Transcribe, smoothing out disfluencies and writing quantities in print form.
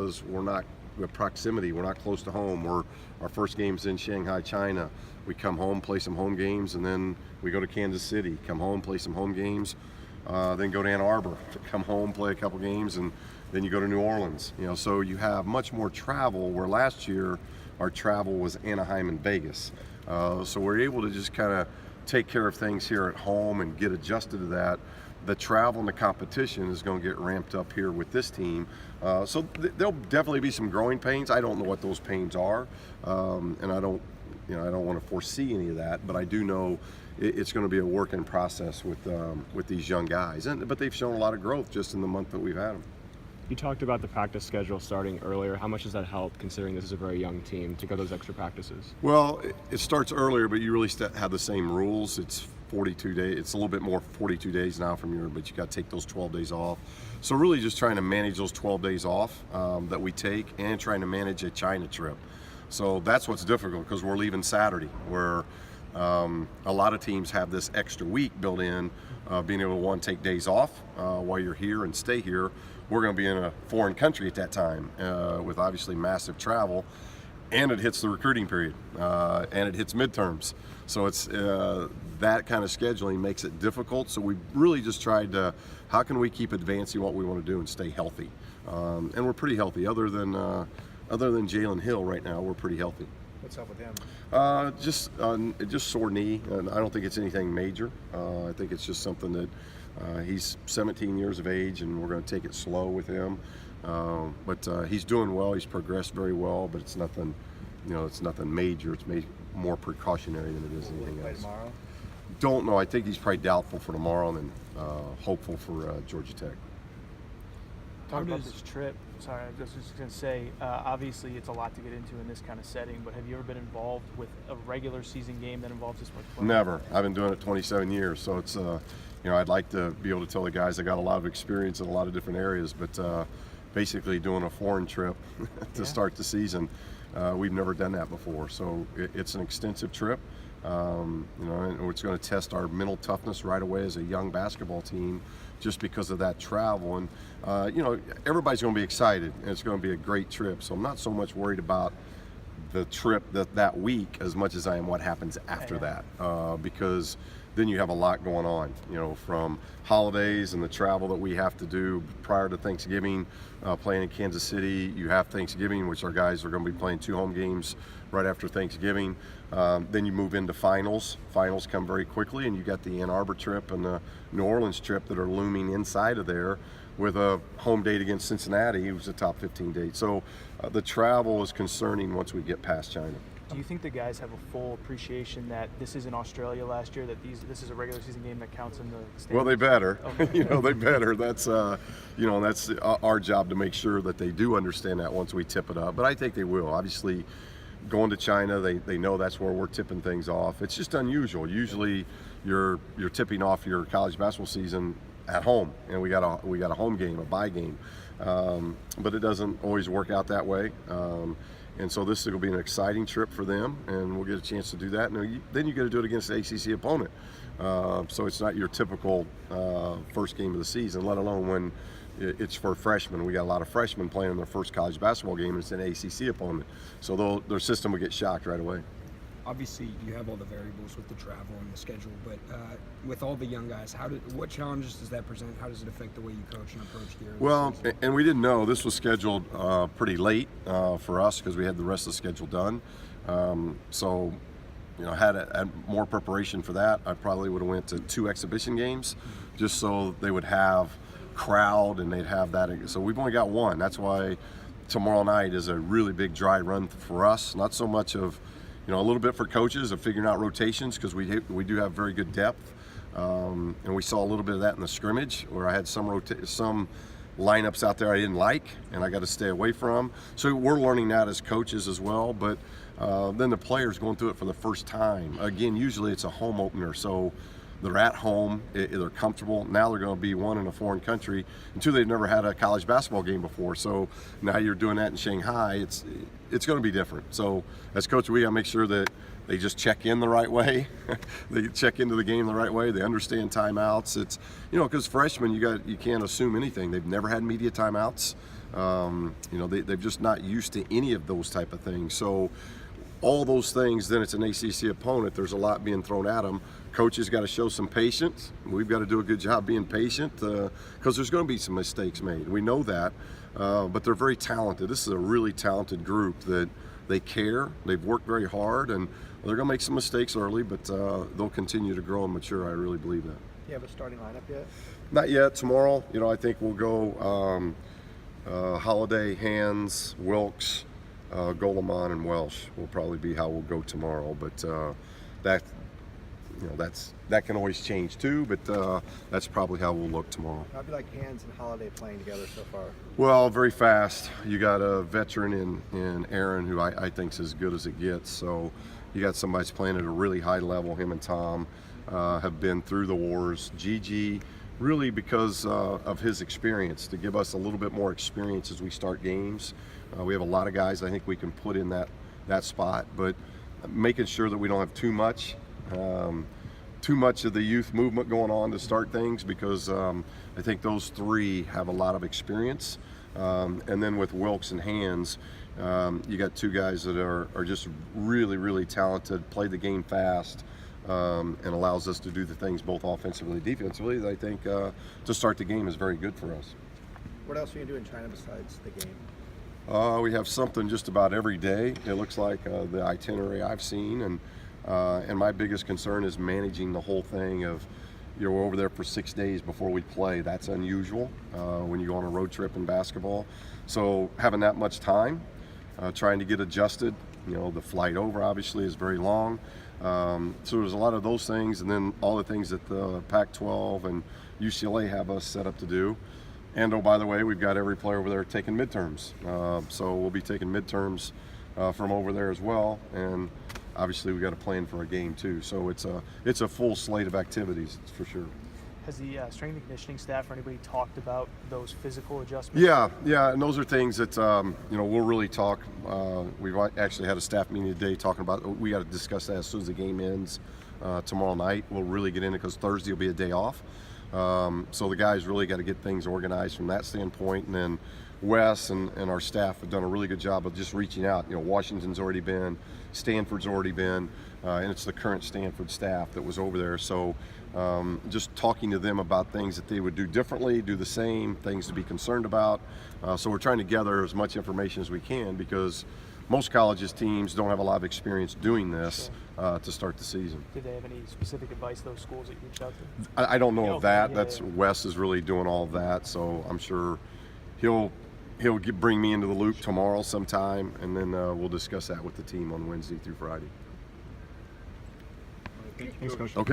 because we're not with proximity. We're not close to home. Our first game's in Shanghai, China. We come home, play some home games, and then we go to Kansas City, come home, play some home games, then go to Ann Arbor, come home, play a couple games, and then you go to New Orleans. So you have much more travel, where last year our travel was Anaheim and Vegas. So we're able to just kind of take care of things here at home and get adjusted to that. The travel and the competition is going to get ramped up here with this team. So there'll definitely be some growing pains. I don't know what those pains are, and I don't want to foresee any of that, but I do know it's going to be a working process with these young guys. But they've shown a lot of growth just in the month that we've had them. You talked about the practice schedule starting earlier. How much does that help, considering this is a very young team, to go those extra practices? Well, it starts earlier, but you really have the same rules. It's 42 days. It's a little bit more 42 days now from here, but you got to take those 12 days off. So really just trying to manage those 12 days off that we take, and trying to manage a China trip. So that's what's difficult, because we're leaving Saturday, where a lot of teams have this extra week built in, being able to take days off while you're here and stay here. We're going to be in a foreign country at that time with obviously massive travel, and it hits the recruiting period, and it hits midterms. So it's that kind of scheduling makes it difficult. So we really just tried to, how can we keep advancing what we want to do and stay healthy? And we're pretty healthy. Other than Jalen Hill right now, we're pretty healthy. What's up with him? Just sore knee, and I don't think it's anything major. I think it's just something that he's 17 years of age, and we're going to take it slow with him. But he's doing well. He's progressed very well, but it's nothing, it's nothing major. It's more precautionary than it is anything else. Tomorrow? Don't know. I think he's probably doubtful for tomorrow, and then hopeful for Georgia Tech. Talk about this trip. Sorry, I was just going to say, obviously it's a lot to get into in this kind of setting, but have you ever been involved with a regular season game that involves this much play? Never. I've been doing it 27 years, so it's, I'd like to be able to tell the guys I got a lot of experience in a lot of different areas, but basically doing a foreign trip to start the season, we've never done that before. So it's an extensive trip, and it's going to test our mental toughness right away as a young basketball team, just because of that travel. And everybody's going to be excited, and it's going to be a great trip. So I'm not so much worried about the trip that week as much as I am what happens after that, because then you have a lot going on, from holidays and the travel that we have to do prior to Thanksgiving, playing in Kansas City. You have Thanksgiving, which our guys are going to be playing 2 home games right after Thanksgiving. Then you move into finals. Finals come very quickly, and you got the Ann Arbor trip and the New Orleans trip that are looming inside of there, with a home date against Cincinnati, who's a top 15 date. So the travel is concerning once we get past China. Do you think the guys have a full appreciation that this is in Australia last year, that this is a regular season game that counts in the standings? Well, they better. Okay. They better. That's that's our job to make sure that they do understand that once we tip it up. But I think they will. Obviously, going to China, they know that's where we're tipping things off. It's just unusual. Usually, you're tipping off your college basketball season at home, and we got a home game, a bye game. But it doesn't always work out that way. And so this will be an exciting trip for them, and we'll get a chance to do that. And then you get to do it against an ACC opponent. So it's not your typical first game of the season, let alone when it's for freshmen. We got a lot of freshmen playing in their first college basketball game, and it's an ACC opponent. So their system will get shocked right away. Obviously, you have all the variables with the travel and the schedule, but with all the young guys, what challenges does that present? How does it affect the way you coach and approach the early season? And we didn't know. This was scheduled pretty late for us, because we had the rest of the schedule done. So, had more preparation for that, I probably would have went to 2 exhibition games, just so they would have crowd and they'd have that. So we've only got 1. That's why tomorrow night is a really big dry run for us. Not so much of a little bit for coaches of figuring out rotations, because we do have very good depth, and we saw a little bit of that in the scrimmage, where I had some lineups out there I didn't like, and I got to stay away from. So we're learning that as coaches as well. But then the players going through it for the first time. Again, usually it's a home opener, so they're at home, they're comfortable. Now they're going to be, one, in a foreign country, and two, they've never had a college basketball game before. So now you're doing that in Shanghai. It's going to be different. So as coach, we got to make sure that they just check in the right way. They check into the game the right way. They understand timeouts. It's, because freshmen, you can't assume anything. They've never had media timeouts. They've just not used to any of those type of things. So all those things, then it's an ACC opponent. There's a lot being thrown at them. Coaches got to show some patience. We've got to do a good job being patient because there's going to be some mistakes made. We know that, but they're very talented. This is a really talented group that they care. They've worked very hard, and they're going to make some mistakes early, but they'll continue to grow and mature. I really believe that. Do you have a starting lineup yet? Not yet. Tomorrow, I think we'll go Holiday, Hands, Wilkes, Golemon, and Welsh will probably be how we'll go tomorrow. But that can always change too. But that's probably how we'll look tomorrow. How'd you like Hands and Holiday playing together so far? Well, very fast. You got a veteran in Aaron, who I think is as good as it gets. So you got somebody that's playing at a really high level. Him and Tom have been through the wars. Gigi, really because of his experience, to give us a little bit more experience as we start games. We have a lot of guys I think we can put in that spot, but making sure that we don't have too much of the youth movement going on to start things, because I think those three have a lot of experience. And then with Wilkes and Hands, you got two guys that are just really, really talented, play the game fast, and allows us to do the things both offensively and defensively that I think to start the game is very good for us. What else are you doing in China besides the game? We have something just about every day. It looks like the itinerary I've seen, and my biggest concern is managing the whole thing of, we're over there for 6 days before we play. That's unusual when you go on a road trip in basketball. So having that much time, trying to get adjusted. The flight over obviously is very long. So there's a lot of those things, and then all the things that the Pac-12 and UCLA have us set up to do. And oh, by the way, we've got every player over there taking midterms. So we'll be taking midterms from over there as well. And obviously we got to plan for a game too. So it's a full slate of activities, for sure. Has the strength and conditioning staff or anybody talked about those physical adjustments? Yeah, and those are things that we'll really talk. We've actually had a staff meeting today talking about. We got to discuss that as soon as the game ends tomorrow night. We'll really get into it because Thursday will be a day off. So the guys really got to get things organized from that standpoint, and then Wes and our staff have done a really good job of just reaching out. Washington's already been, Stanford's already been, and it's the current Stanford staff that was over there. So just talking to them about things that they would do differently, do the same, things to be concerned about. So we're trying to gather as much information as we can, because most colleges teams don't have a lot of experience doing this to start the season. Did they have any specific advice, those schools that you reached out to? I don't know of that. Yeah, That's Wes is really doing all of that, so I'm sure he'll bring me into the loop tomorrow sometime, and then we'll discuss that with the team on Wednesday through Friday. Thanks, Coach. Okay.